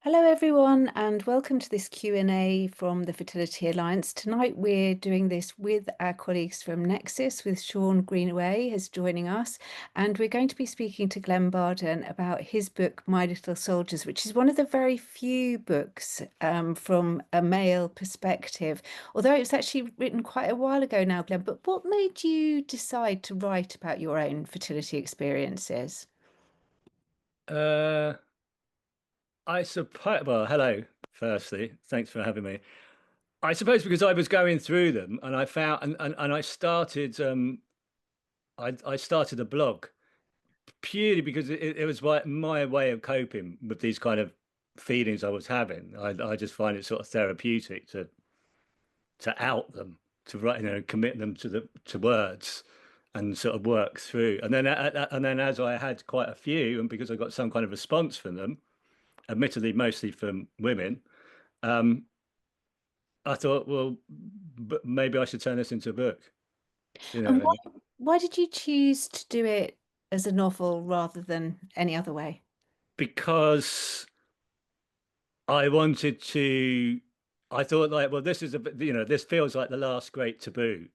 Hello everyone and welcome to this Q&A from the Fertility Alliance. Tonight we're doing this with our colleagues from NeXYs, with Shaun Greenaway is joining us, and we're going to be speaking to Glenn Barden about his book My Little Soldiers, which is one of the very few books from a male perspective, although it was actually written quite a while ago now, Glenn. But what made you decide to write about your own fertility experiences? Uh, I suppose, well, hello, firstly. Thanks for having me. I suppose because I was going through them and I found and I started a blog purely because it was my way of coping with these kind of feelings I was having. I just find it sort of therapeutic to out them, to write, commit them to words and sort of work through. And then as I had quite a few, and because I got some kind of response from them, admittedly mostly from women. Um, I thought, well, but maybe I should turn this into a book, you And know, why did you choose to do it as a novel rather than any other way? because I wanted to. I thought, like, well, this is this feels like the last great taboo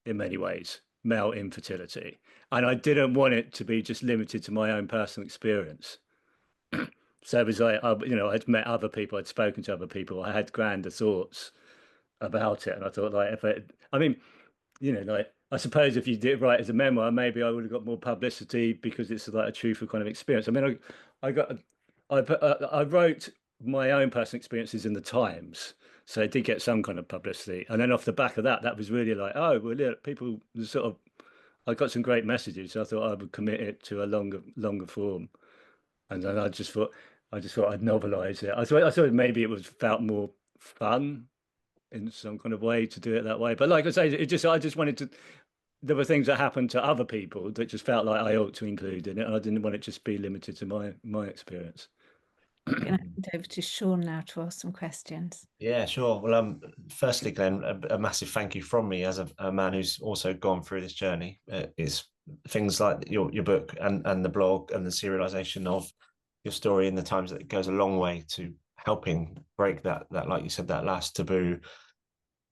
in many ways, male infertility, and I didn't want it to be just limited to my own personal experience. So it was like, I'd met other people, I'd spoken to other people, I had grander thoughts about it, and I thought, like, I mean, like I suppose if you did write as a memoir, maybe I would have got more publicity because it's like a truthful kind of experience. I mean, I got, I wrote my own personal experiences in the Times, so it did get some kind of publicity. And then off the back of that, that was really like, oh, well, yeah, people sort of, I got some great messages. So I thought I would commit it to a longer form. And then I just thought I'd novelize it. I thought maybe it was felt more fun in some kind of way to do it that way. But like I say, I just wanted to. There were things that happened to other people that just felt like I ought to include in it, and I didn't want it just be limited to my experience. I'm going to hand over to Shaun now to ask some questions. Yeah, sure. Well, firstly, Glenn, a massive thank you from me as a man who's also gone through this journey. Is things like your book and the blog and the serialization of your story in the Times, that it goes a long way to helping break that like you said, that last taboo.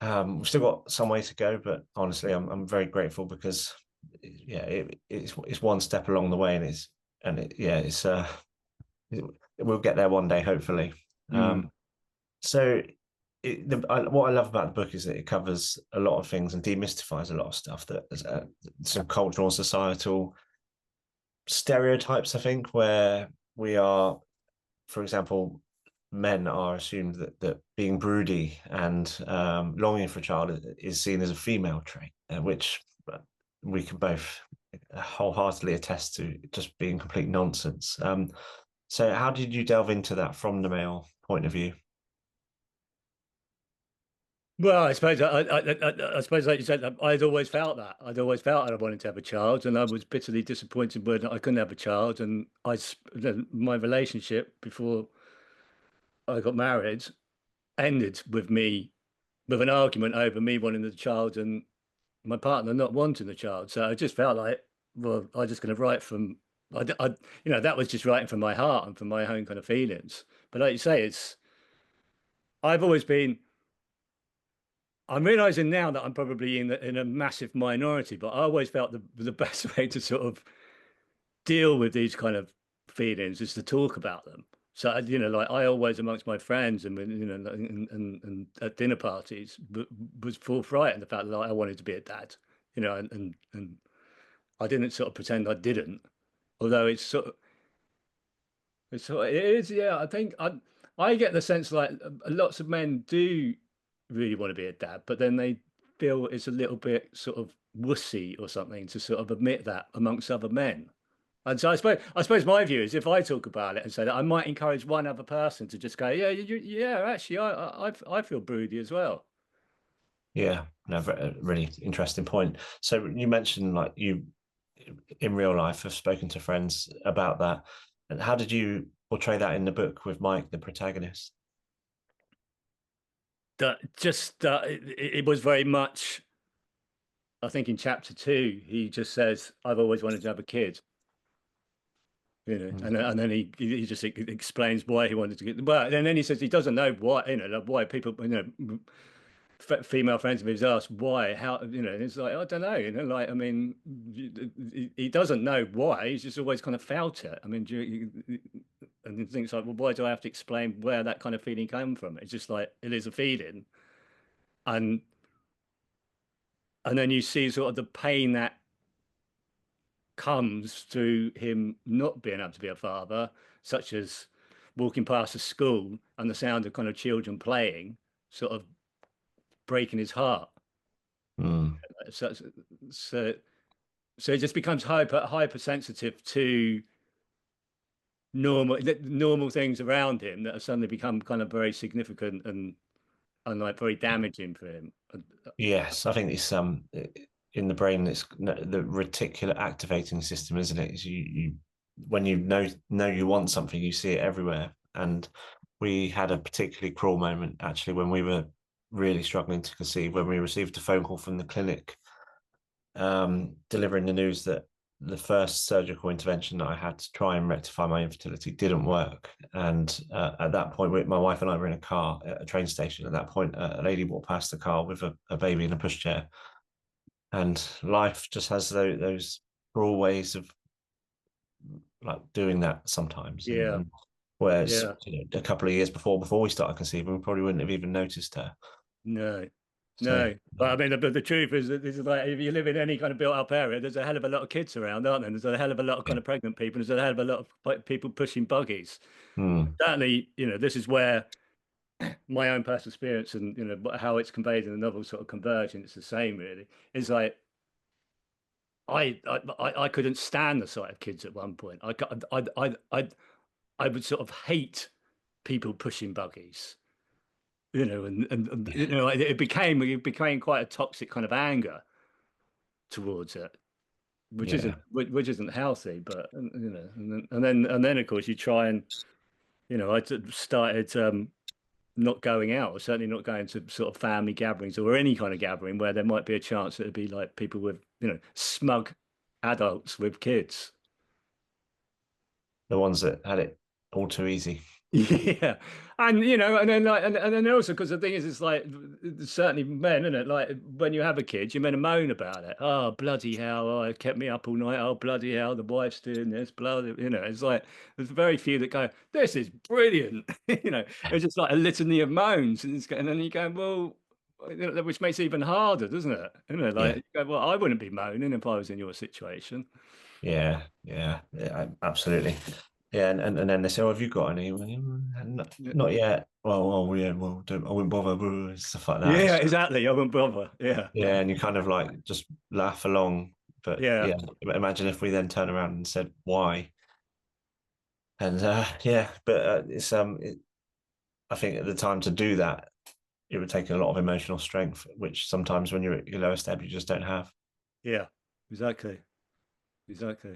We've still got some way to go, but honestly, I'm very grateful because yeah, it's one step along the way, and we'll get there one day, hopefully. Mm. So what I love about the book is that it covers a lot of things and demystifies a lot of stuff that is some cultural and societal stereotypes, I think, where we are, for example, men are assumed that being broody and longing for a child is seen as a female trait, which we can both wholeheartedly attest to just being complete nonsense. So how did you delve into that from the male point of view? Well, I suppose, like you said, I'd always felt that. I'd always felt I wanted to have a child, and I was bitterly disappointed when I couldn't have a child. And my relationship before I got married ended with me with an argument over me wanting the child and my partner not wanting the child. So I just felt like, well, I'm just going to write from, that was just writing from my heart and from my own kind of feelings. But like you say, I've always been, I'm realizing now that I'm probably in a massive minority, but I always felt the best way to sort of deal with these kind of feelings is to talk about them. So, like I always amongst my friends and and at dinner parties was forthright in the fact that like, I wanted to be a dad, and I didn't sort of pretend I didn't. Although it is, yeah. I think I get the sense like lots of men do really want to be a dad, but then they feel it's a little bit sort of wussy or something to sort of admit that amongst other men. And so I suppose my view is if I talk about it and say that I might encourage one other person to just go, yeah, yeah, actually, I feel broody as well. Yeah, no, really interesting point. So you mentioned like you in real life have spoken to friends about that. And how did you portray that in the book with Mike, the protagonist? That just it was very much. I think in chapter two, he just says, "I've always wanted to have a kid," you know, Mm. and then he just explains why he wanted to get, but and then he says he doesn't know why, you know, like why people, you know, female friends of his asked why, how, you know, and it's like, I don't know, you know, like, I mean, he doesn't know why, he's just always kind of felt it. I mean, and he thinks like, well, why do I have to explain where that kind of feeling came from? It's just like, it is a feeling. And then you see sort of the pain that comes through him not being able to be a father, such as walking past a school and the sound of kind of children playing, sort of breaking his heart. Mm. So, so, so it just becomes hypersensitive to normal things around him that have suddenly become kind of very significant and like very damaging for him. Yes, I think it's in the brain. It's the reticular activating system, isn't it? Is you when you know you want something, you see it everywhere. And we had a particularly cruel moment actually when we were really struggling to conceive, when we received a phone call from the clinic, delivering the news that the first surgical intervention that I had to try and rectify my infertility didn't work. And at that point, my wife and I were in a car at a train station. At that point, a lady walked past the car with a baby in a pushchair. And life just has those cruel ways of like doing that sometimes. Yeah, And whereas yeah. a couple of years before we started conceiving, we probably wouldn't have even noticed her. No, So no. But I mean, the truth is that this is like if you live in any kind of built-up area, there's a hell of a lot of kids around, aren't there? There's a hell of a lot of kind of pregnant people. There's a hell of a lot of people pushing buggies. mm, Certainly, you know, this is where my own personal experience and you know how it's conveyed in the novel sort of converge, and it's the same really. It's like I couldn't stand the sight of kids at one point. I would sort of hate people pushing buggies. You know, and you know, it became quite a toxic kind of anger towards it, which yeah. isn't healthy. But you know, and then of course you try and you know, started not going out, or certainly not going to sort of family gatherings or any kind of gathering where there might be a chance that it'd be like people with you know smug adults with kids. The ones that had it all too easy. Yeah, and you know, and then like, and then also because the thing is, it's like certainly men, isn't it? Like when you have a kid, you're meant to moan about it. Oh bloody hell! Oh, it kept me up all night. Oh bloody hell! The wife's doing this. Bloody, you know, it's like there's very few that go, "This is brilliant." You know, it's just like a litany of moans, and then you go, "Well," you know, which makes it even harder, doesn't it? You know, like Yeah. you go, "Well, I wouldn't be moaning if I was in your situation." Yeah, absolutely. Yeah, and then they say, "Oh, have you got any?" Well, Yeah, not yet. Well, yeah, well, don't, I wouldn't bother, stuff like that. yeah, exactly. I wouldn't bother. Yeah, Yeah, and you kind of like just laugh along. But yeah. yeah, imagine if we then turn around and said why. And yeah, but I think at the time to do that, it would take a lot of emotional strength, which sometimes when you're at your lowest ebb, you just don't have. Yeah, exactly. Exactly.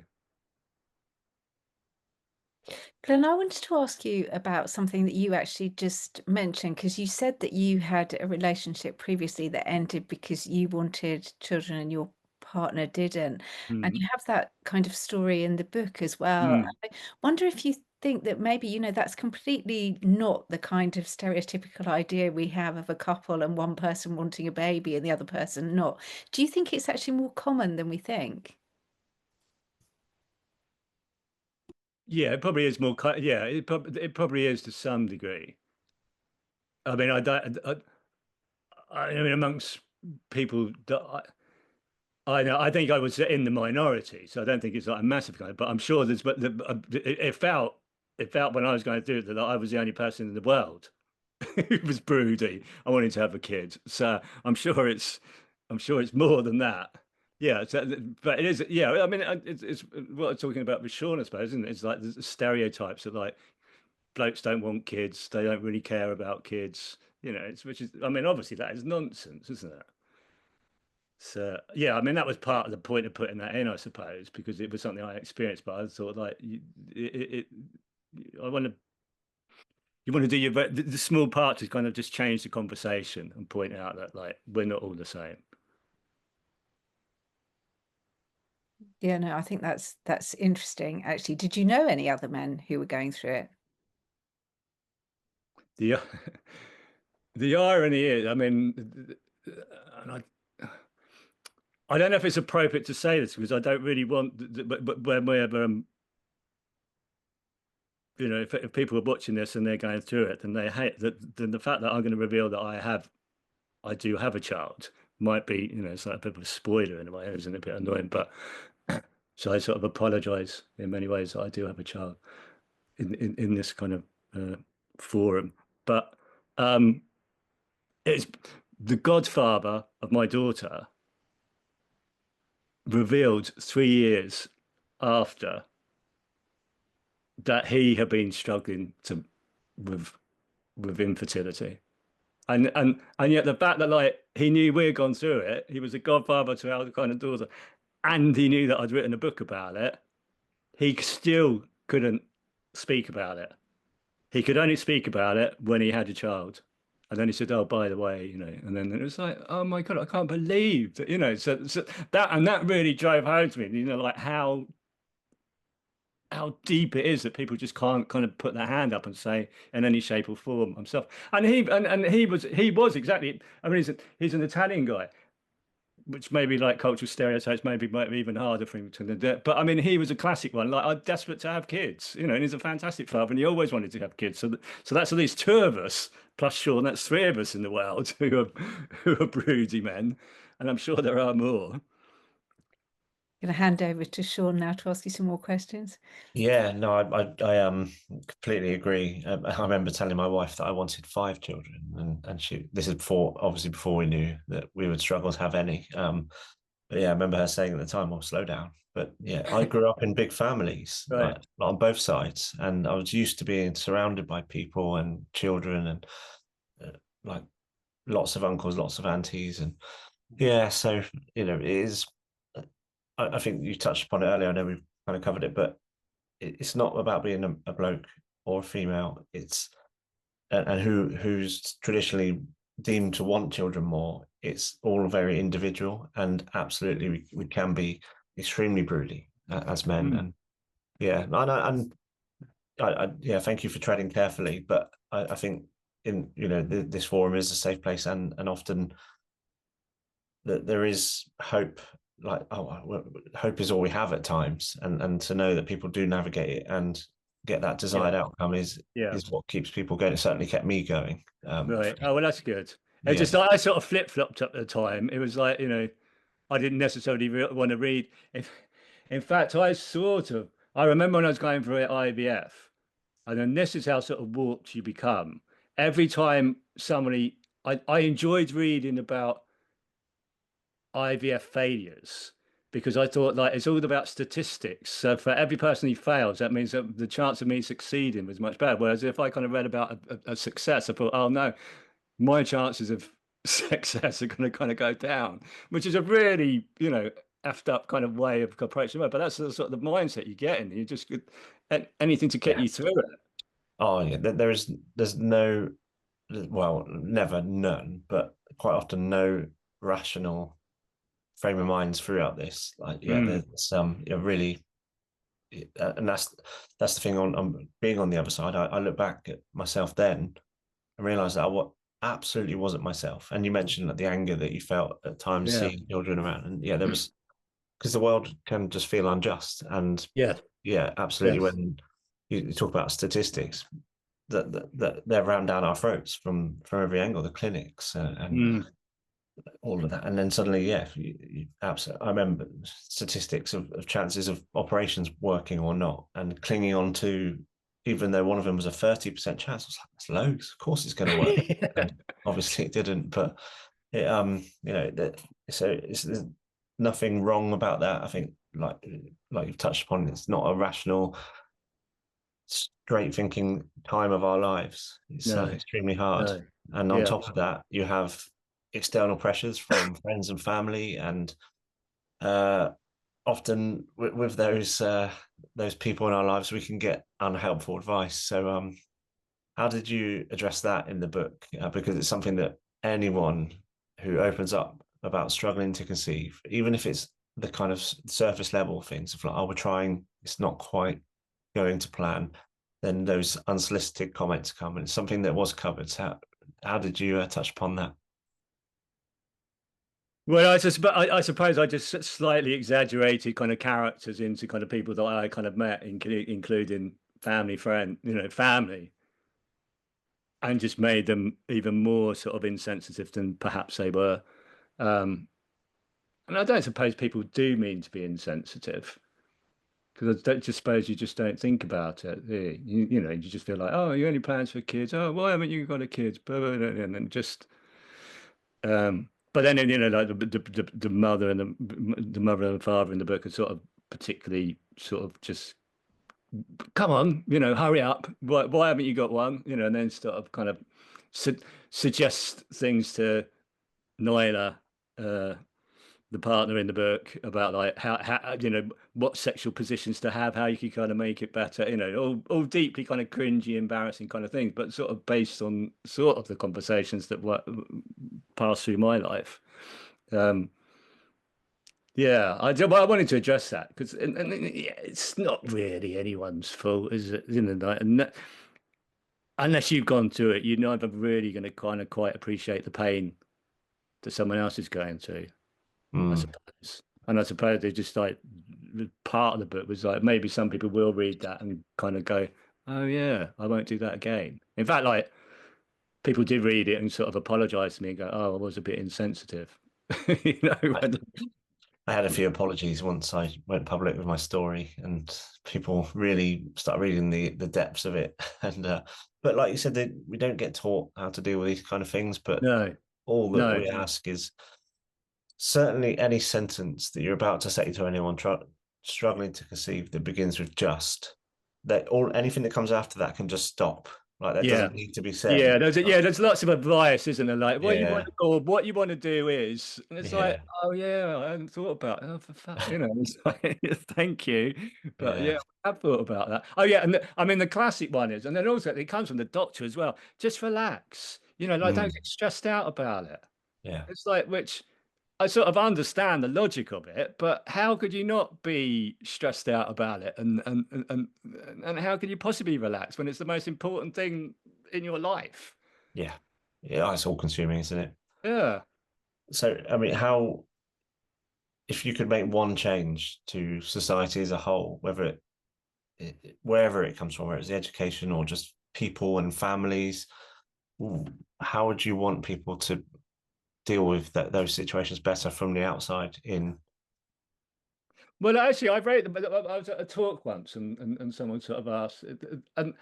Glenn, I wanted to ask you about something that you actually just mentioned, because you said that you had a relationship previously that ended because you wanted children and your partner didn't. And Mm. you have that kind of story in the book as well. Mm. I wonder if you think that maybe, that's completely not the kind of stereotypical idea we have of a couple and one person wanting a baby and the other person not. Do you think it's actually more common than we think? Yeah, it probably is more. Yeah, it probably is to some degree. I mean, I don't. I mean, amongst people that I know, I think I was in the minority, so I don't think it's like a massive kind. But I'm sure there's. But it felt when I was going to do it that I was the only person in the world who was broody. I wanted to have a kid, so I'm sure it's more than that. Yeah, so, but it is. Yeah, I mean, it's what I'm talking about with Shaun, I suppose, isn't it? It's like the stereotypes that like blokes don't want kids, they don't really care about kids. You know, which is, I mean, obviously that is nonsense, isn't it? So yeah, I mean, that was part of the point of putting that in, I suppose, because it was something I experienced. But I thought like, I want to. You want to do the small part to kind of just change the conversation and point out that like we're not all the same. Yeah, no, I think that's interesting. Actually, did you know any other men who were going through it? The the irony is, I mean, and I don't know if it's appropriate to say this because I don't really want, but when we're you know, if people are watching this and they're going through it, then they hate that. Then the fact that I'm going to reveal that I do have a child might be, you know, it's like a bit of a spoiler in a way, isn't it? A bit annoying, but so I sort of apologize in many ways that I do have a child in this kind of forum. But it's the godfather of my daughter revealed 3 years after that he had been struggling to with infertility. And yet the fact that like he knew we had gone through it, he was a godfather to our kind of daughter, and he knew that I'd written a book about it, he still couldn't speak about it. He could only speak about it when he had a child. And then he said, "Oh, by the way, you know," and then it was like, "Oh my God, I can't believe that," you know. So that really drove home to me, you know, like how deep it is that people just can't kind of put their hand up and say in any shape or form himself. And he was exactly. I mean, he's an Italian guy, which maybe like cultural stereotypes maybe might be even harder for him to do. But I mean, he was a classic one. Like I'm desperate to have kids, you know, and he's a fantastic father, and he always wanted to have kids. So that's at least two of us plus Shaun. That's three of us in the world who are broody men, and I'm sure there are more. Going to hand over to Shaun now to ask you some more questions. Yeah, no, I completely agree. I remember telling my wife that I wanted 5 children, and she this is obviously before we knew that we would struggle to have any. But yeah, I remember her saying at the time, "Oh, slow down." But yeah, I grew up in big families, Right. like on both sides, and I was used to being surrounded by people and children, and like lots of uncles, lots of aunties, and yeah. So it is. I think you touched upon it earlier. I know we've kind of covered it, but it's not about being a bloke or a female. It's and who's traditionally deemed to want children more. It's all very individual, and absolutely we can be extremely broody as men. Mm. And yeah, and yeah, thank you for treading carefully. But I think in this forum is a safe place, and often that there is hope. Like, hope is all we have at times, and to know that people do navigate it and get that Yeah. desired outcome Yeah. is what keeps people going. It certainly kept me going. Right. Oh, well, that's good. It Yeah. just I sort of flip-flopped at the time. It was like, you know, I didn't necessarily want to read. In fact, I remember when I was going for IVF, and then this is how sort of warped you become. Every time I enjoyed reading about IVF failures because I thought like it's all about statistics. So for every person who fails, that means that the chance of me succeeding was much better. Whereas if I kind of read about a success, I thought, oh no, my chances of success are going to kind of go down, which is a really, you know, effed up kind of way of approaching it. But that's the sort of the mindset you get in. You just anything to get Yeah. you through it. Oh yeah. There's no, well, never none, but quite often no rational frame of minds throughout this. Like yeah, Mm, there's really, and that's the thing on being on the other side. I look back at myself then and realized that I absolutely wasn't myself. And you mentioned that the anger that you felt at times yeah. seeing children around, and yeah, there was, because the world can just feel unjust. And Yeah. yeah, absolutely. Yes. When you talk about statistics, that they're rammed down our throats from every angle, the clinics and Mm, all of that, and then suddenly, yeah, absolutely. I remember statistics of chances of operations working or not, and clinging on to, even though one of them was a 30% chance, I was like, that's loads. Of course, it's going to work, and obviously it didn't. But it, that, so there's nothing wrong about that. I think, like you've touched upon, it's not a rational, straight thinking time of our lives. It's no. extremely hard, No. and on Yeah. top of that, you have external pressures from friends and family, and uh, often with those people in our lives, we can get unhelpful advice. So, how did you address that in the book? Because it's something that anyone who opens up about struggling to conceive, even if it's the kind of surface level things of like, oh, we're trying, it's not quite going to plan, then those unsolicited comments come, and it's something that was covered. So how did you touch upon that? Well, I suppose I just slightly exaggerated kind of characters into kind of people that I kind of met, including family, and just made them even more sort of insensitive than perhaps they were. Um, and I don't suppose people do mean to be insensitive, because I don't just suppose you just don't think about it. Do you? You just feel like, oh, you only plans for kids. Oh, why haven't you got a kid? And then just but then like the mother and the mother and the father in the book are sort of particularly sort of just, come on, hurry up. Why haven't you got one? And then sort of kind of su suggest things to Nyla, the partner in the book, about like how what sexual positions to have, how you can kind of make it better, all deeply kind of cringy, embarrassing kind of things, but sort of based on sort of the conversations that passed through my life. Yeah, I wanted to address that because yeah, it's not really anyone's fault, is it? Unless you've gone through it, you're never really going to kind of quite appreciate the pain that someone else is going through, I suppose. And I suppose they just like, part of the book was like, maybe some people will read that and kind of go, oh yeah, I won't do that again. In fact, like, people did read it and sort of apologize to me and go, oh, I was a bit insensitive. I had a few apologies once I went public with my story, and people really start reading the depths of it. And but like you said, we don't get taught how to deal with these kind of things. But No, all that no. we ask is, certainly any sentence that you're about to say to anyone struggling to conceive that begins with just, that, or anything that comes after that can just stop. Like, that Yeah. doesn't need to be said. Yeah, there's lots of advice, isn't there? Like, Yeah, what you want to do is, and it's like, yeah, oh yeah, I hadn't thought about it. Oh, for fuck, it's like, thank you, but yeah. yeah, I've thought about that. Oh yeah, and I mean the classic one is, and then also it comes from the doctor as well. Just relax, like, don't get stressed out about it. Yeah. It's like, which I sort of understand the logic of it, but how could you not be stressed out about it? And how can you possibly relax when it's the most important thing in your life? Yeah. Yeah. It's all consuming, isn't it? Yeah. So, I mean, if you could make one change to society as a whole, wherever it comes from, whether it's the education or just people and families, how would you want people to deal with those situations better from the outside in? Well, actually, I was at a talk once, and someone sort of asked, and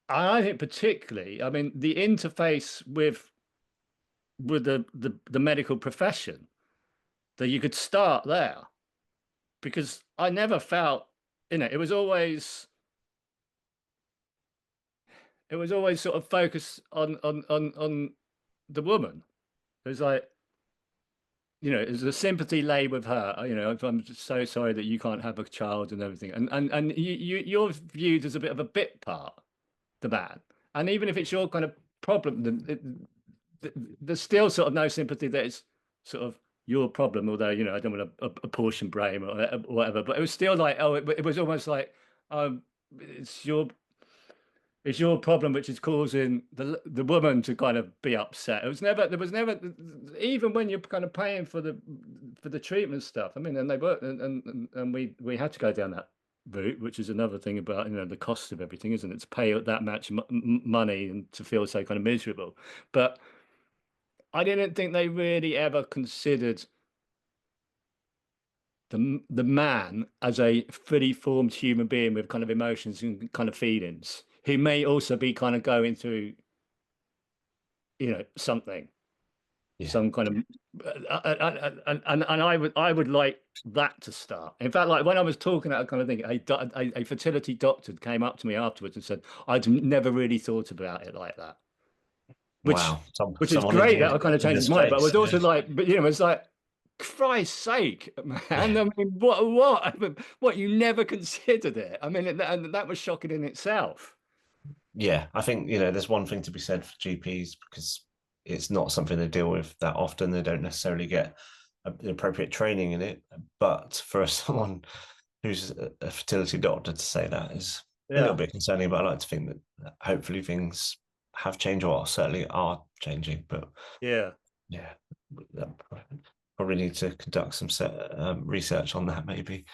I think particularly, I mean, the interface with the medical profession, that you could start there, because I never felt, it was always sort of focused on the woman. It was like, there's a sympathy lay with her. I'm just so sorry that you can't have a child and everything. And you're viewed as a bit of a bit part, the man. And even if it's your kind of problem, there's still sort of no sympathy that it's sort of your problem. Although, I don't want to apportion blame or whatever. But it was still like, oh, it was almost like, it's your problem which is causing the woman to kind of be upset. There was never, even when you're kind of paying for the treatment stuff. I mean, and they were, and we had to go down that route, which is another thing about, the cost of everything, isn't it? To pay that much money and to feel so kind of miserable. But I didn't think they really ever considered the man as a fully formed human being with kind of emotions and kind of feelings, who may also be kind of going through, something, Yeah. some kind of, and I would like that to start. In fact, like when I was talking at a kind of thing, a fertility doctor came up to me afterwards and said, I'd never really thought about it like that, which Wow. is Someone great that I kind of in changed this his mind. But I space. was also like, but it's like, Christ's sake, man! I mean, what? You never considered it? I mean, and that was shocking in itself. Yeah, I think, there's one thing to be said for GPs, because it's not something they deal with that often. They don't necessarily get the appropriate training in it. But for someone who's a fertility doctor to say that is a little bit concerning. But I like to think that hopefully things have changed, or certainly are changing. But yeah. Probably need to conduct some research on that, maybe.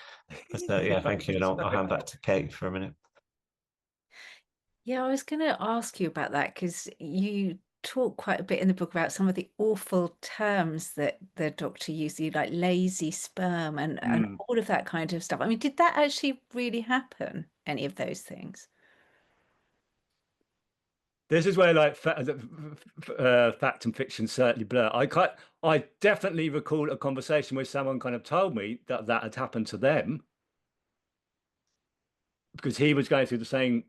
But yeah, thank you. And I'll hand back to Kate for a minute. Yeah, I was going to ask you about that because you talk quite a bit in the book about some of the awful terms that the doctor used, like lazy sperm and all of that kind of stuff. I mean, did that actually really happen, any of those things? This is where like fact and fiction certainly blur. I definitely recall a conversation where someone kind of told me that that had happened to them because he was going through the same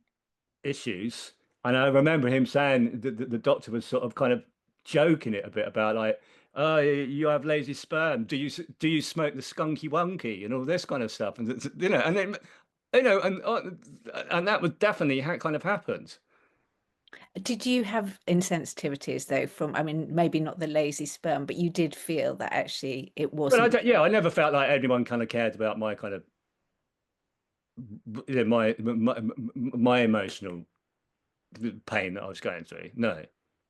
issues. And I remember him saying that the doctor was sort of kind of joking it a bit about like, oh, you have lazy sperm. Do you smoke the skunky wunky and all this kind of stuff? And and then and that was definitely how it kind of happened. Did you have insensitivities though from, I mean, maybe not the lazy sperm, but you did feel that actually it But wasn't. I never felt like anyone kind of cared about my kind of my emotional pain that I was going through. No,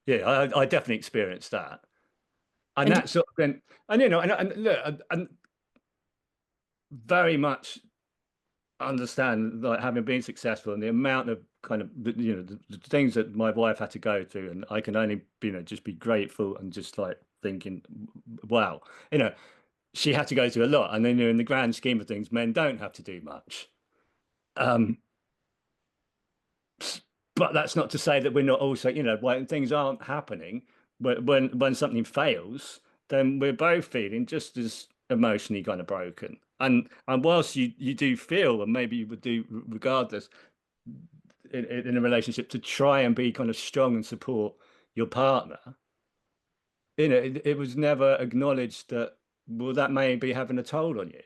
yeah, I definitely experienced that, and And that sort of then, and look, and very much understand like having been successful and the amount of kind of the things that my wife had to go through, and I can only just be grateful and just like thinking, wow, she had to go through a lot, and then in the grand scheme of things, men don't have to do much. But that's not to say that we're not also, when things aren't happening, when something fails, then we're both feeling just as emotionally kind of broken. And whilst you do feel, and maybe you would do regardless in a relationship, to try and be kind of strong and support your partner, it was never acknowledged that, well, that may be having a toll on you.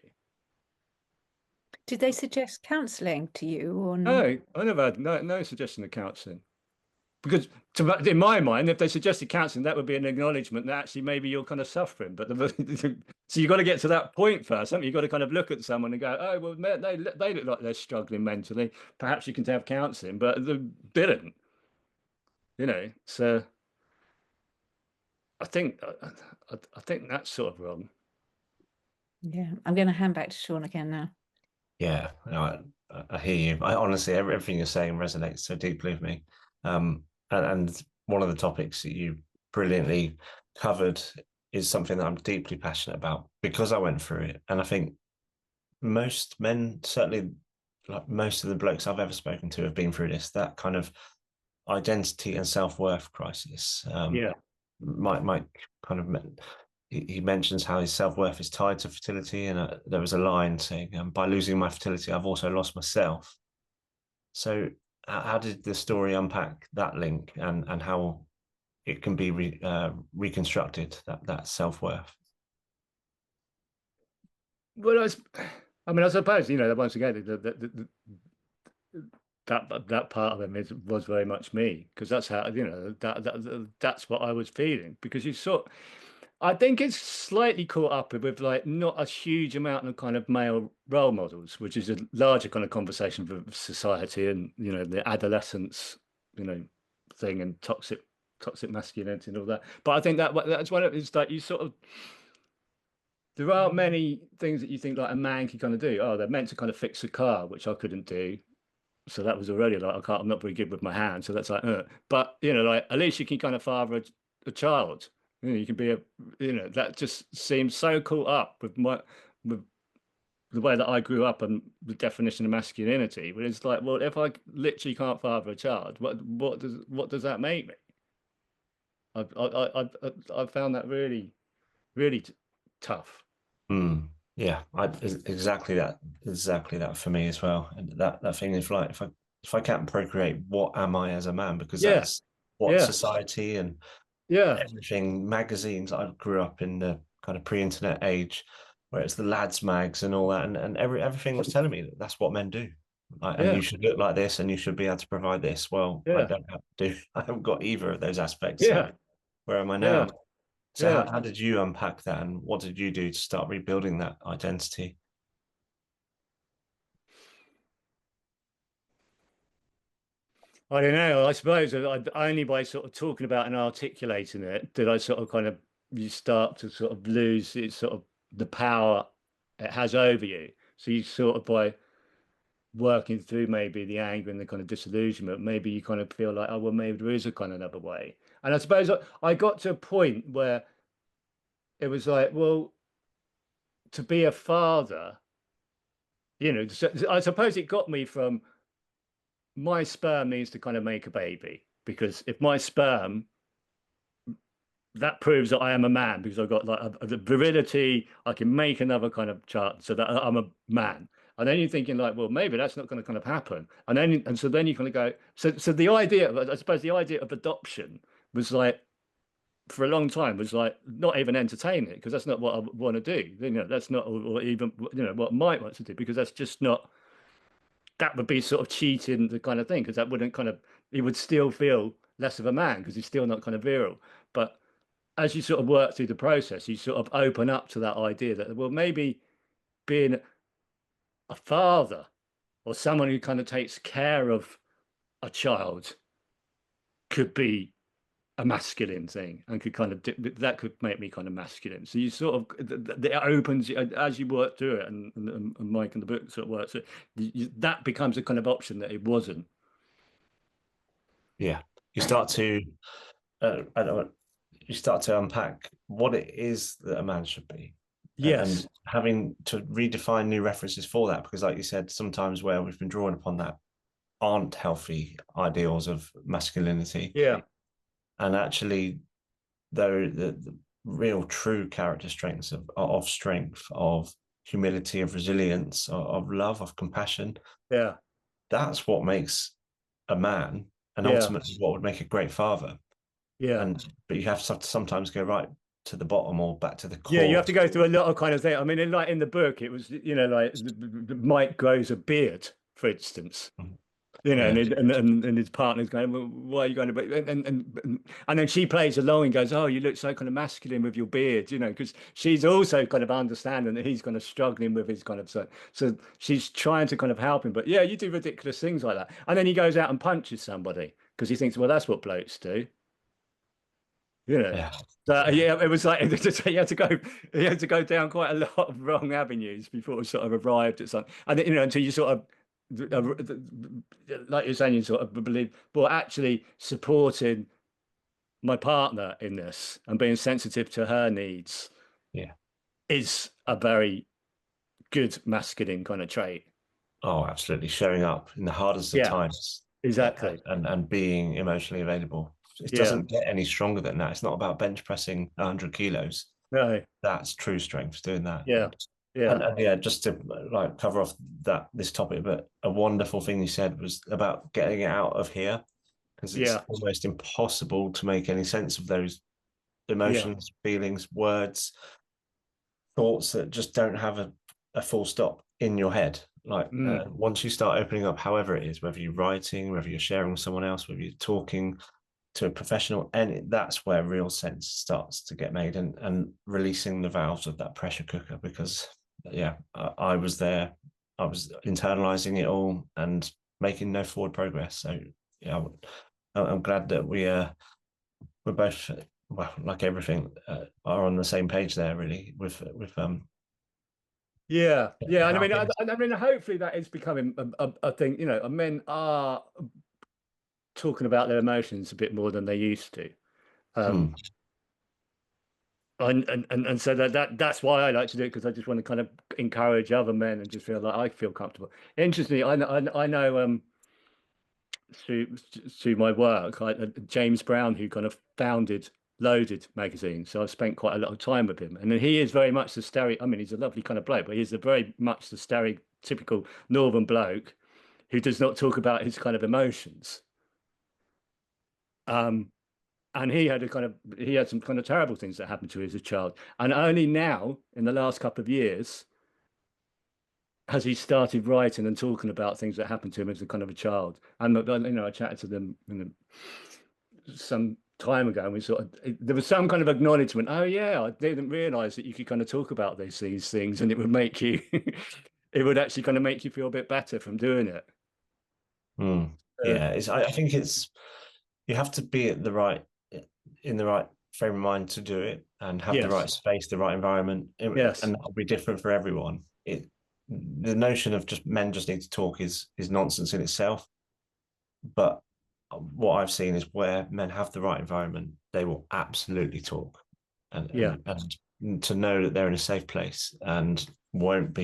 did they suggest counselling to you or not? No, I never had no suggestion of counselling. Because in my mind, if they suggested counselling, that would be an acknowledgement that actually maybe you're kind of suffering. But so you've got to get to that point first. Haven't you? You've got to kind of look at someone and go, oh, well, they look like they're struggling mentally. Perhaps you can have counselling, but they didn't. So I think that's sort of wrong. Yeah, I'm going to hand back to Shaun again now. Yeah, no, I hear you. I honestly, everything you're saying resonates so deeply with me. And one of the topics that you brilliantly covered is something that I'm deeply passionate about because I went through it. And I think most men, certainly like most of the blokes I've ever spoken to, have been through this, that kind of identity and self-worth crisis. Yeah. Mike kind of he mentions how his self-worth is tied to fertility, and there was a line saying, by losing my fertility, I've also lost myself. So how did the story unpack that link and how it can be reconstructed, that self-worth? Well, I suppose, once again, that part of him was very much me, because that's how, that's what I was feeling, because I think it's slightly caught up with like not a huge amount of kind of male role models, which is a larger kind of conversation for society and the adolescence thing and toxic masculinity and all that. But I think that's one of it's like you sort of, there aren't many things that you think like a man can kind of do. Oh, they're meant to kind of fix a car, which I couldn't do. So that was already like, I'm not very good with my hands. So that's like, but like at least you can kind of father a child. You can be that just seems so caught up with with the way that I grew up and the definition of masculinity. But it's like, well, if I literally can't father a child, what does that make me? I found that really, really tough. Yeah, exactly that for me as well. And that thing is like, if I can't procreate, what am I as a man? Because Yeah, that's what yeah, society and yeah, everything, magazines. I grew up in the kind of pre-internet age where it's the lads mags and all that, and everything was telling me that that's what men do. Like, and yeah, you should look like this, and you should be able to provide this. Well, I yeah, don't have to do. I haven't got either of those aspects. So yeah, where am I yeah. now? So Yeah. how did you unpack that, and what did you do to start rebuilding that identity? I don't know. I suppose only by sort of talking about and articulating it did I sort of kind of you start to sort of lose its sort of the power it has over you. So you sort of by working through maybe the anger and the kind of disillusionment, maybe you kind of feel like, oh well, maybe there is a kind of another way. And I suppose I got to a point where it was like, well, to be a father, I suppose it got me from my sperm needs to kind of make a baby because if my sperm that proves that I am a man because I've got like the virility. I can make another kind of chart so that I'm a man. And then you're thinking like, well, maybe that's not going to kind of happen. And so then you kind of go. So the idea, I suppose, the idea of adoption was like for a long time was like not even entertain it because that's not what I want to do. That's not or even what I might want to do because that's just not. That would be sort of cheating the kind of thing because that wouldn't kind of he would still feel less of a man because he's still not kind of virile. But as you sort of work through the process, you sort of open up to that idea that, well, maybe being a father or someone who kind of takes care of a child could be a masculine thing and could kind of that could make me kind of masculine. So you sort of it opens as you work through it, and Mike and the book sort of works it. That becomes a kind of option that it wasn't. Yeah, you start to I don't, you start to unpack what it is that a man should be, and Yes. having to redefine new references for that, because like you said, sometimes where we've been drawing upon that aren't healthy ideals of masculinity, Yeah. and actually though the real true character strengths of strength, of humility, of resilience, of love, of compassion, Yeah. that's what makes a man, and Yeah. ultimately what would make a great father. Yeah. And but you have to sometimes go right to the bottom or back to the Yeah, you core. have to go through a lot of kind of thing. I mean, like in the book, it was, like Mike grows a beard, for instance, Yeah, and his partner's going, well, why are you going to, and then she plays along and goes, oh, you look so kind of masculine with your beard, because she's also kind of understanding that he's kind of struggling with his kind of, so she's trying to kind of help him. But yeah, you do ridiculous things like that. And then he goes out and punches somebody because he thinks, well, that's what blokes do. you know. yeah, So yeah, it was like he had to go down quite a lot of wrong avenues before he sort of arrived at something. And until you sort of like you're saying, you sort of believe, well, actually supporting my partner in this and being sensitive to her needs yeah. is a very good masculine kind of trait. Oh, absolutely. Showing up in the hardest of Yeah, times, exactly. and being emotionally available. It Yeah, doesn't get any stronger than that. It's not about bench pressing 100 kilos. no, That's true strength, doing that. yeah, yeah, And yeah, just to like cover off this topic, but a wonderful thing you said was about getting it out of here, because it's yeah, almost impossible to make any sense of those yeah. emotions, feelings, words, thoughts that just don't have a full stop in your head. Like Mm, once you start opening up, however it is, whether you're writing, whether you're sharing with someone else, whether you're talking to a professional, and that's where real sense starts to get made, and releasing the valves of that pressure cooker. Because yeah, I was there, I was internalizing it all and making no forward progress. So yeah, I'm glad that we're both, well, like everything, are on the same page there, really, with yeah, yeah. And helping. I mean, hopefully that is becoming a thing. Men are talking about their emotions a bit more than they used to. Um, Hmm. and so that's why I like to do it because I just want to kind of encourage other men and just feel like I feel comfortable. Interestingly, I know through through my work, James Brown, who kind of founded Loaded magazine. So I've spent quite a lot of time with him, and he is very much the stereo. I mean, he's a lovely kind of bloke, but he's a very much the stereotypical northern bloke who does not talk about his kind of emotions. Um, and he had some kind of terrible things that happened to him as a child, and only now in the last couple of years has he started writing and talking about things that happened to him as a kind of a child. And I chatted to them some time ago, and we sort of there was some kind of acknowledgement. Oh yeah, I didn't realize that you could kind of talk about these things, and it would make you, it would actually kind of make you feel a bit better from doing it. Yeah, I think it's you have to be at the right in the right frame of mind to do it and have the right Yes, space, the right environment, and yes, that'll be different for everyone. The notion of just men just need to talk is nonsense in itself. But what I've seen is where men have the right environment, they will absolutely talk, and yeah, and to know that they're in a safe place and won't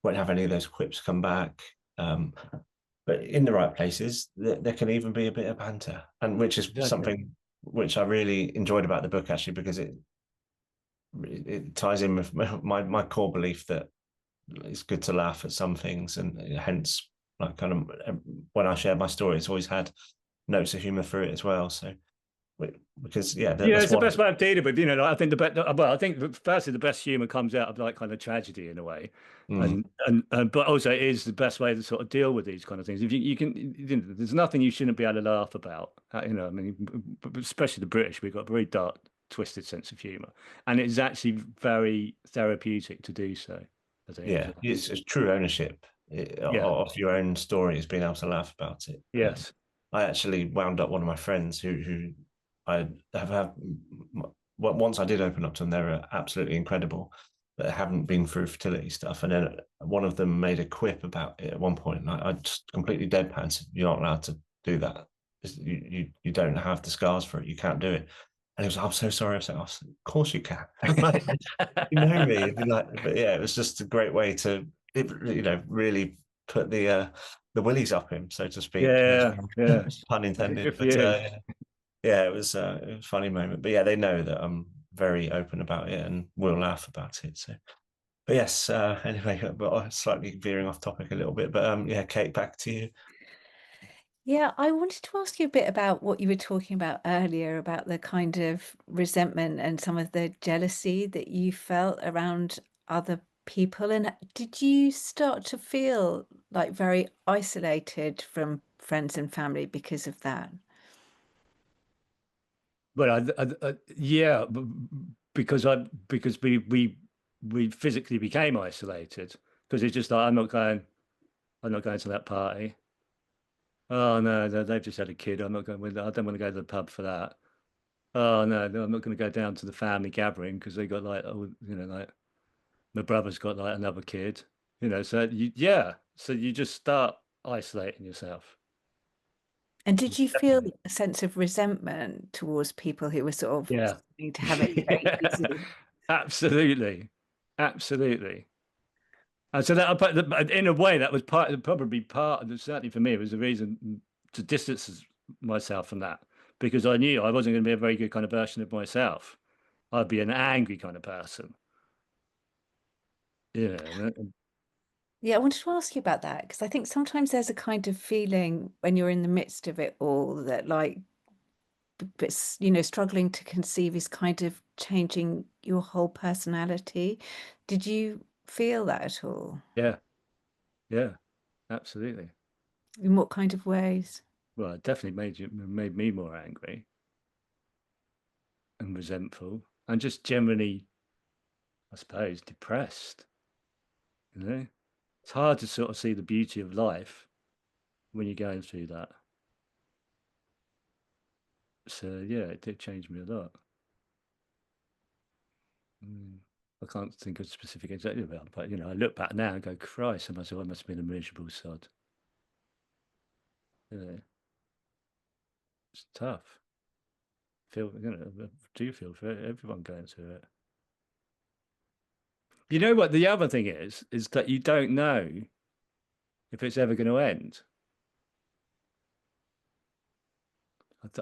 have any of those quips come back. But in the right places, there can even be a bit of banter, and which is exactly. something which I really enjoyed about the book actually, because it ties in with my core belief that it's good to laugh at some things, and hence, like, kind of when I share my story, it's always had notes of humor through it as well. So because Yeah, that's it's the what. best way of dealing with. I think the best. Well, I think firstly the best humor comes out of like kind of tragedy in a way, Mm, and but also it is the best way to sort of deal with these kind of things. If you can, there's nothing you shouldn't be able to laugh about. I mean, especially the British, we've got a very dark, twisted sense of humor, and it's actually very therapeutic to do so. I think as yeah, well. it's true ownership Yeah. of your own story, is being able to laugh about it. Yes. I actually wound up one of my friends who I have had. Once I did open up to them, they were absolutely incredible, but haven't been through fertility stuff. And then one of them made a quip about it at one point, and I just completely deadpan said, "You're not allowed to do that. You don't have the scars for it. You can't do it." And he was like, "I'm so sorry." I said, "Of course you can." You know me. It'd be like, but yeah, it was just a great way to, really put the willies up him, so to speak. Yeah. Yeah. Pun intended. Good for But you. yeah, it was a funny moment. But yeah, they know that I'm very open about it and will laugh about it. So, but yes, anyway, but I'm slightly veering off topic a little bit. But yeah, Kate, back to you. Yeah, I wanted to ask you a bit about what you were talking about earlier about the kind of resentment and some of the jealousy that you felt around other people. And did you start to feel like very isolated from friends and family because of that? But yeah, because we physically became isolated because it's just like I'm not going to that party. Oh no, they've just had a kid. I'm not going with. I don't want to go to the pub for that. Oh no, I'm not going to go down to the family gathering because they got like, oh, like my brother's got like another kid. So so you just start isolating yourself. And did you feel a sense of resentment towards people who were sort of Yeah, seeming to have it very easy? absolutely, absolutely. And so but in a way, that was probably part of certainly for me, it was the reason to distance myself from that because I knew I wasn't going to be a very good kind of version of myself. I'd be an angry kind of person. Yeah. Yeah, I wanted to ask you about that because I think sometimes there's a kind of feeling when you're in the midst of it all that like but struggling to conceive is kind of changing your whole personality. Did you feel that at all? Yeah. Yeah. Absolutely. In what kind of ways? Well, it definitely made me more angry and resentful and just generally, I suppose, depressed. It's hard to sort of see the beauty of life when you're going through that. So yeah, it did change me a lot. I can't think of specific example about it, but I look back now and go, Christ, I must have been a miserable sod. Yeah, it's tough. Do feel for everyone going through it. You know what? The other thing is that you don't know if it's ever going to end.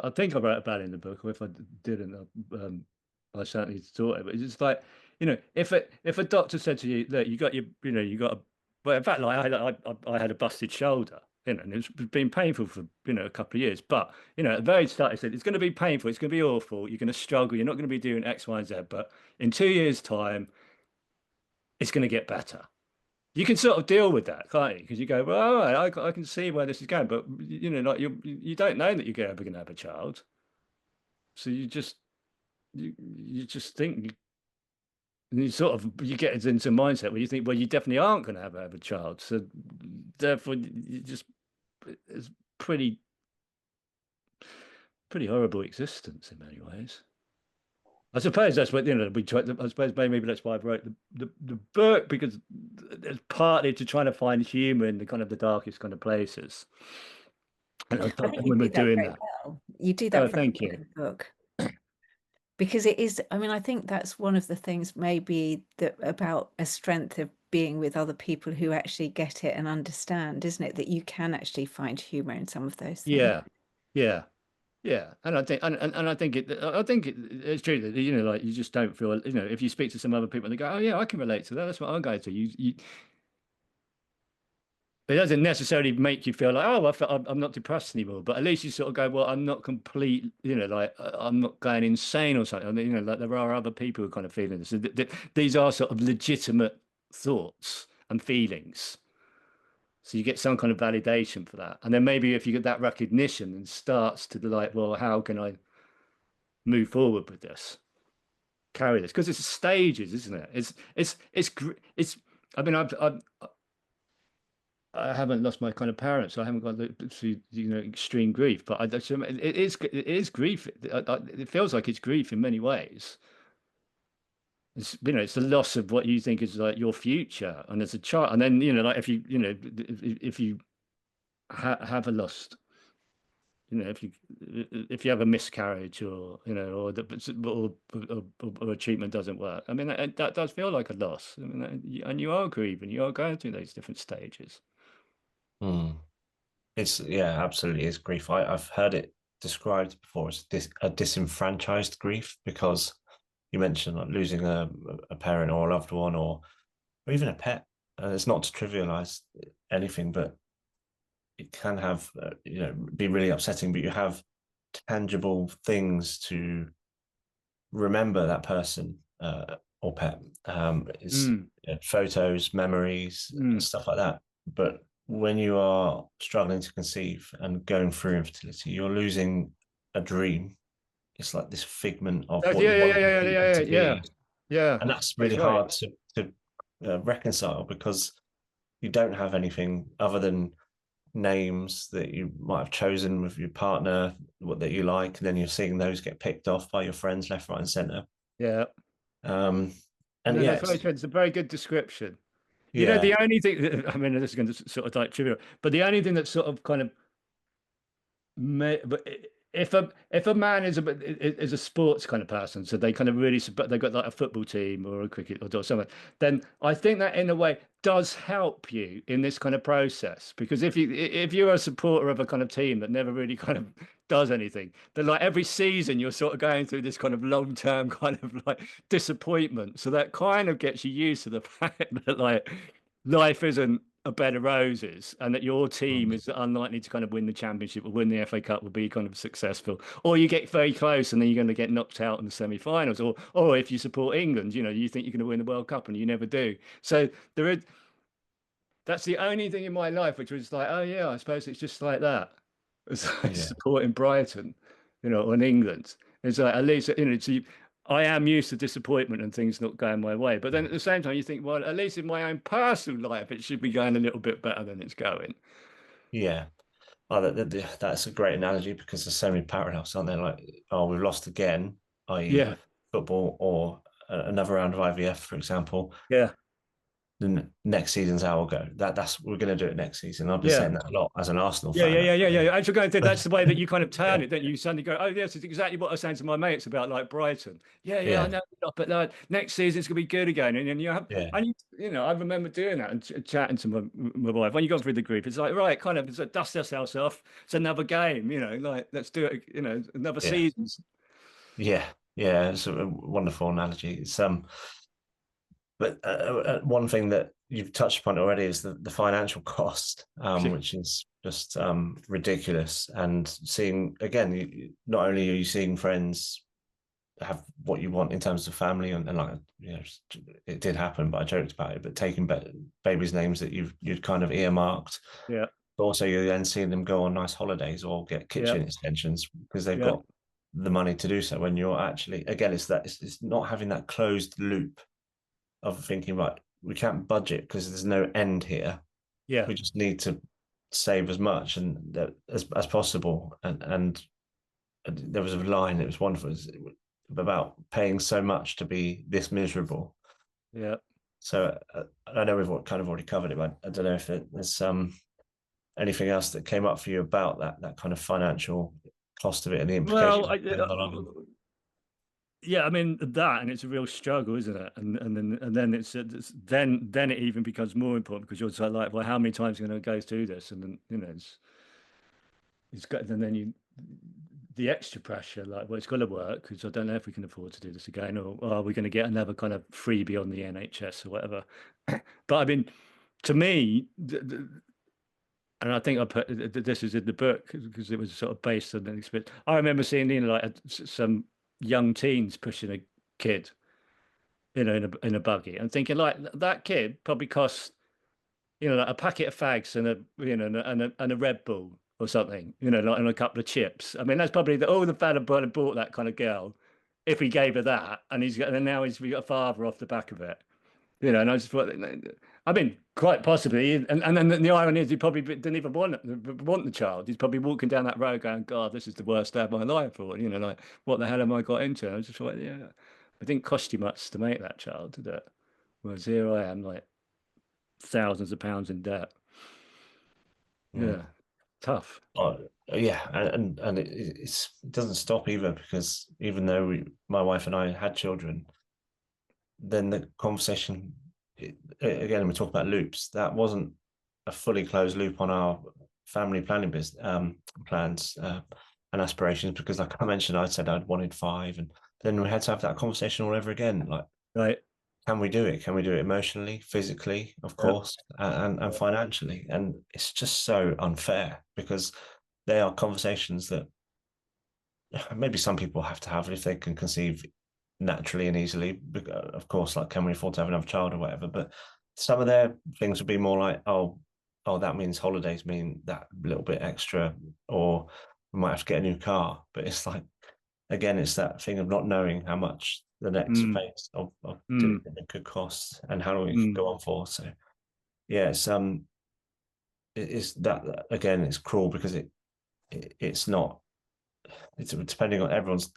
I think I wrote about it in the book, or if I didn't, I certainly thought it. But it's just like, if a doctor said to you, look, you got well, in fact, like I had a busted shoulder, and it's been painful for a couple of years. But at the very start, I said it's going to be painful, it's going to be awful, you're going to struggle, you're not going to be doing X, Y, and Z. But in 2 years' time, it's going to get better. You can sort of deal with that, can't you? Because you go, well, all right, I can see where this is going, but like you don't know that you're ever going to have a child. So you just think, and you get into a mindset where you think, well, you definitely aren't going to have a child. So therefore, it's pretty horrible existence in many ways. I suppose that's what, we tried. I suppose maybe that's why I wrote the book, because it's partly to try to find humor in the kind of the darkest kind of places. And I I thought think you when we're do that doing very that, well. You do oh, that very thank well you. in the book. Because it is, I mean, I think that's one of the things maybe that about a strength of being with other people who actually get it and understand, isn't it? That you can actually find humor in some of those things. Yeah, yeah, yeah. And I think, and I think it's true that, like, you just don't feel, if you speak to some other people and they go, oh yeah, I can relate to that. That's what I'm going to. It doesn't necessarily make you feel like, oh, I'm not depressed anymore, but at least you sort of go, well, I'm not complete, like, I'm not going insane or something. I mean, like, there are other people who are kind of feeling this. These are sort of legitimate thoughts and feelings. So you get some kind of validation for that. And then maybe if you get that recognition and starts to be like, well, how can I move forward with this? Carry this? Because it's stages, isn't it? I mean, I haven't lost my kind of parents, so I haven't gone through, extreme grief, but it is grief. It feels like it's grief in many ways. It's the loss of what you think is like your future, and as a child, and then, like, if you have a lost, if you have a miscarriage, or or a treatment doesn't work, I mean, that does feel like a loss. I mean, and you are grieving, you are going through those different stages. It's, yeah, absolutely, it's grief. I've heard it described before as a disenfranchised grief, because you mentioned like losing a parent or a loved one, or even a pet. It's not to trivialize anything, but it can have, be really upsetting. But you have tangible things to remember that person or pet. It's Mm, photos, memories, mm. stuff like that. But when you are struggling to conceive and going through infertility, you're losing a dream. It's like this figment of Oh, what yeah, you yeah, want yeah, your yeah, future yeah, to yeah, be, yeah. and that's really That's right. hard to reconcile, because you don't have anything other than names that you might have chosen with your partner, what that you like, and then you're seeing those get picked off by your friends left, right, and center. Yeah. Um, and No, yeah, that's very true. It's a very good description. yeah, The only thing, I mean, this is going to sort of like trivial, but the only thing that sort of kind of but if a man is a sports kind of person, so they kind of really, but they've got like a football team or a cricket or something, then I think that in a way does help you in this kind of process. Because if you're a supporter of a kind of team that never really kind of does anything, then like every season you're sort of going through this kind of long-term kind of like disappointment. So that kind of gets you used to the fact that like life isn't a bed of roses, and that your team is unlikely to kind of win the championship or win the FA Cup, will be kind of successful, or you get very close and then you're going to get knocked out in the semi-finals, or if you support England, you think you're going to win the World Cup and you never do. So that's the only thing in my life which was like, oh yeah, I suppose it's just like that. It's like yeah, supporting Brighton, or in England. It's like, at least, I am used to disappointment and things not going my way. But then at the same time, you think, well, at least in my own personal life, it should be going a little bit better than it's going. yeah. Oh, that's a great analogy, because there's so many parallels, aren't there? Like, oh, we've lost again, i.e., Yeah, football, or another round of IVF, for example. yeah, Then next season's our go. That's we're going to do it next season. I've been yeah. saying that a lot as an Arsenal Yeah, yeah, fan, yeah, yeah, actually. yeah. Actually, going to that's the way that you kind of turn Yeah, it. Then you suddenly go, "Oh, yes, it's exactly what I was saying to my mates about like Brighton." Yeah, yeah, I yeah, know, but next season it's gonna be good again. And you have, yeah, and I remember doing that and chatting to my wife when you go through the group. It's like, right, kind of, it's like, dust ourselves off. It's another game, like, let's do it. Another yeah, season. yeah, yeah. It's a wonderful analogy. It's but one thing that you've touched upon already is the financial cost, which is just ridiculous. And seeing again, not only are you seeing friends have what you want in terms of family, and like, it did happen, but I joked about it. But taking babies' names that you'd kind of earmarked, Yeah, but also you're then seeing them go on nice holidays or get yeah, kitchen extensions because they've yeah, got the money to do so when you're actually, again, it's not having that closed loop of thinking, right, we can't budget because there's no end here. Yeah. We just need to save as much and as possible. And there was a line, it was wonderful, about paying so much to be this miserable. Yeah. So I know we've kind of already covered it, but I don't know if there's anything else that came up for you about that kind of financial cost of it and the implications. Well, yeah, I mean that, and it's a real struggle, isn't it? And then it's then it even becomes more important because you're sort of like, well, how many times are you going to go through this? And then it's got, and then the extra pressure, like, well, it's got to work because I don't know if we can afford to do this again, or are we going to get another kind of freebie on the NHS or whatever? But I mean, to me, and I think I put this is in the book because it was sort of based on an experience. I remember seeing, like some young teens pushing a kid, in a buggy, and thinking like that kid probably cost, like a packet of fags and a Red Bull or something, like, and a couple of chips. I mean, that's probably the fella bought that kind of girl if we gave her that, and now we got a father off the back of it. And I just thought, I mean, quite possibly, and then the irony is he probably didn't even want the child. He's probably walking down that road going, God, this is the worst day of my life, or like, what the hell am I got into? And I was just like, yeah, it didn't cost you much to make that child, did it? Whereas here I am, like thousands of pounds in debt. Yeah, tough. Yeah, and it doesn't stop either, because even though my wife and I had children, then the conversation, again, we talk about loops. That wasn't a fully closed loop on our family planning plans and aspirations, because, like I mentioned, I said I'd wanted 5, and then we had to have that conversation all over again. Like, Right. can we do it? Can we do it emotionally, physically, of Yeah. course, and financially? And it's just so unfair, because they are conversations that maybe some people have to have if they can conceive naturally and easily. Of course, like, can we afford to have another child or whatever? But some of their things would be more like, oh, that means holidays mean that little bit extra, or we might have to get a new car. But it's like, again, it's that thing of not knowing how much the next Mm, phase of doing mm, it could cost and how long it could mm. go on for. So yeah, it's that, again, it's cruel because it's not, it's depending on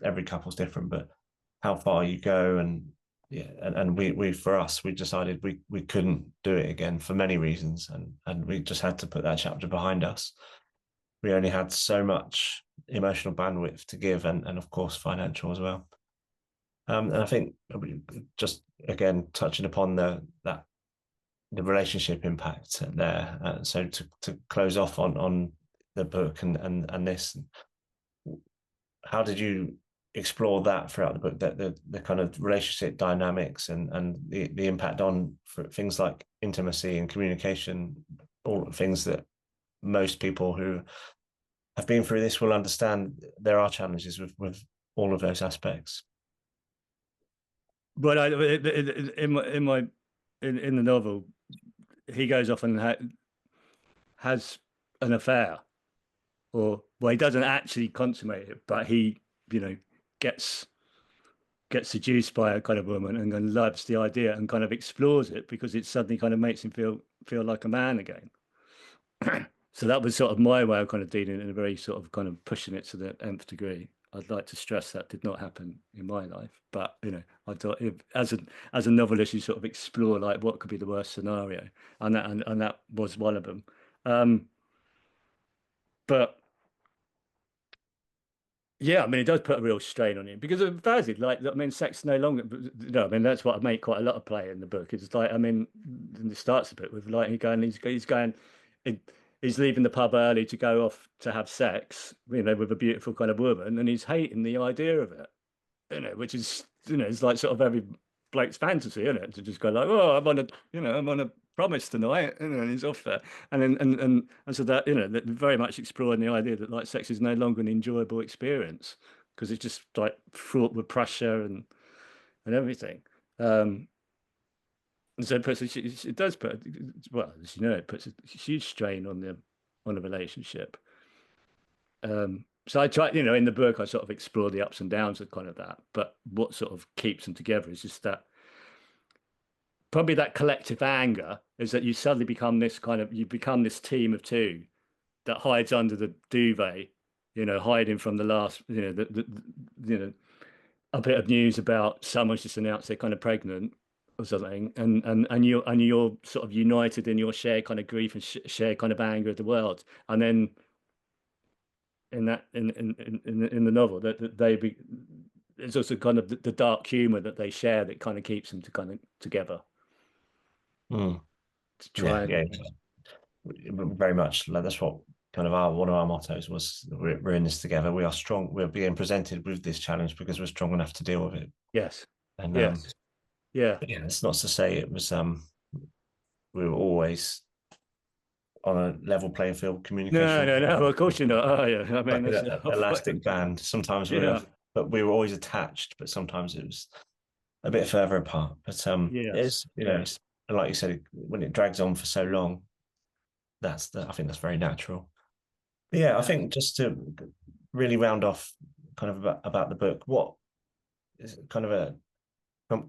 every couple's different, but how far you go. And yeah, and we for us, we decided we couldn't do it again for many reasons, and we just had to put that chapter behind us. We only had so much emotional bandwidth to give, and of course financial as well. And I think, just again touching upon the relationship impact there. So to close off on the book and this, how did you explore that throughout the book, that the kind of relationship dynamics and the impact on for things like intimacy and communication, all things that most people who have been through this will understand there are challenges with all of those aspects. But in the novel, he goes off and has an affair, or, well, he doesn't actually consummate it, but he, gets seduced by a kind of woman and loves the idea and kind of explores it because it suddenly kind of makes him feel like a man again. So that was sort of my way of kind of dealing in a very sort of kind of pushing it to the nth degree. I'd like to stress that did not happen in my life, but I thought, as a novelist, you sort of explore like what could be the worst scenario, and that was one of them. But yeah, I mean, it does put a real strain on you because of Fazit. Like, I mean, sex no longer. I mean, that's what I make quite a lot of play in the book. It's like, I mean, and it starts a bit with like he's going, he's leaving the pub early to go off to have sex, with a beautiful kind of woman, and he's hating the idea of it, which is, it's like sort of every bloke's fantasy, isn't it? To just go like, oh, I'm on a promise tonight, and he's off there, and then and so that, that very much exploring the idea that like sex is no longer an enjoyable experience because it's just like fraught with pressure and everything. And so it does put, well, as you know, it puts a huge strain on the relationship. So I try, in the book, I sort of explore the ups and downs of kind of that. But what sort of keeps them together is just that probably that collective anger is that you suddenly become you become this team of two that hides under the duvet, hiding from the last, a bit of news about someone's just announced they're kind of pregnant or something, and you're sort of united in your shared kind of grief and shared kind of anger of the world, and then in that in the novel that they be it's also kind of the dark humor that they share that kind of keeps them to kind of together Mm. to try Yeah, and very much. Like that's what kind of one of our mottos was. We're in this together. We are strong. We're being presented with this challenge because we're strong enough to deal with it. yes, And yes, yeah. yeah, it's not to say it was we were always on a level playing field No, communication, no, no, of course you're not. Oh, yeah. I mean, like that's an elastic band. Sometimes we were, yeah, but we were always attached. But sometimes it was a bit further apart. But yes, it's yeah, it's and like you said, when it drags on for so long, I think that's very natural. But yeah, I yeah. think just to really round off kind of about the book, what is kind of a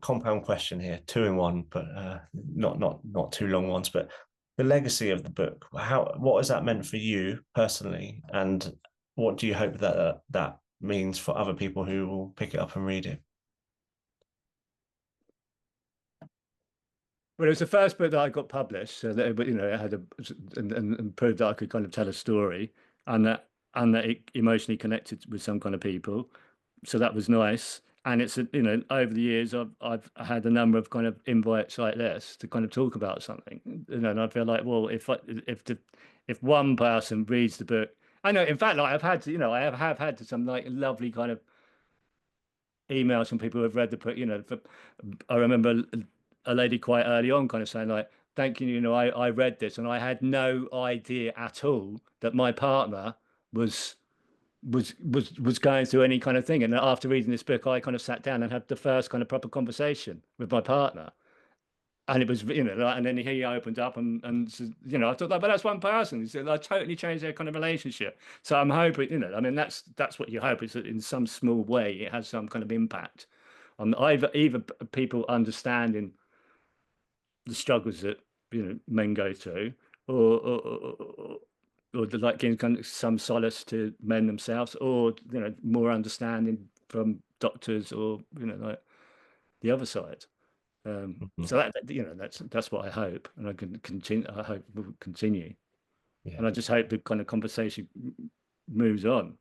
compound question here, two in one, but not two long ones. But the legacy of the book, what has that meant for you personally, and what do you hope that means for other people who will pick it up and read it? Well, it was the first book that I got published, so that it had and proved that I could kind of tell a story, and that it emotionally connected with some kind of people. So that was nice. And it's over the years I've had a number of kind of invites like this to kind of talk about something, and I feel like, well, if one person reads the book, I know, in fact, like I've had to, I have had to some like lovely kind of emails from people who have read the book. I remember a lady quite early on kind of saying like, "Thank you, I read this and I had no idea at all that my partner was was going through any kind of thing." And after reading this book, I kind of sat down and had the first kind of proper conversation with my partner. And it was, like, and then he opened up and said, I thought, like, but that's one person. He said, I totally changed their kind of relationship. So I'm hoping, I mean, that's what you hope is that in some small way it has some kind of impact on either people understanding the struggles that men go through, or like giving kind of some solace to men themselves, or more understanding from doctors, or like the other side. Mhm. So that's what I hope, and I can continue. I hope will continue, Yeah, and I just hope the kind of conversation moves on.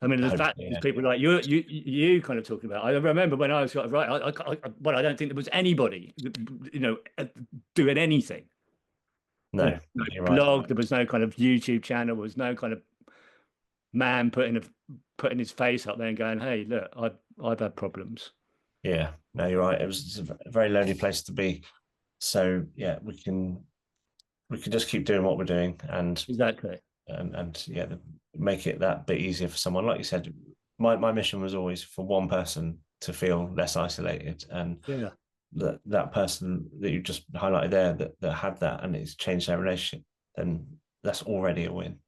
I mean, the fact hopefully, there's yeah. people like you kind of talking about. I remember when I was right. Well, I don't think there was anybody, doing anything. No, No you're right. blog. There was no kind of YouTube channel. There was no kind of man putting his face up there and going, "Hey, look, I've had problems." Yeah, no, you're right. It was a very lonely place to be. So yeah, we can just keep doing what we're doing Exactly. and yeah, make it that bit easier for someone. Like you said, my mission was always for one person to feel less isolated, and Yeah. that person that you just highlighted there that had that and it's changed their relationship, then that's already a win.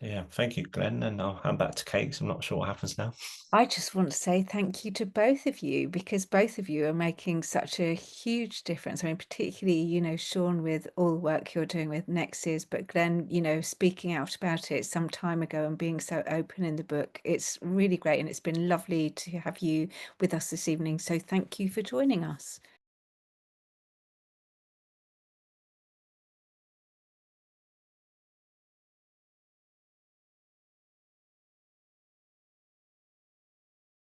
So yeah, thank you, Glenn, and I'll hand back to Kate. 'Cause I'm not sure what happens now. I just want to say thank you to both of you because both of you are making such a huge difference. I mean, particularly, Shaun, with all the work you're doing with NeXYs, but Glenn, speaking out about it some time ago and being so open in the book. It's really great. And it's been lovely to have you with us this evening. So thank you for joining us.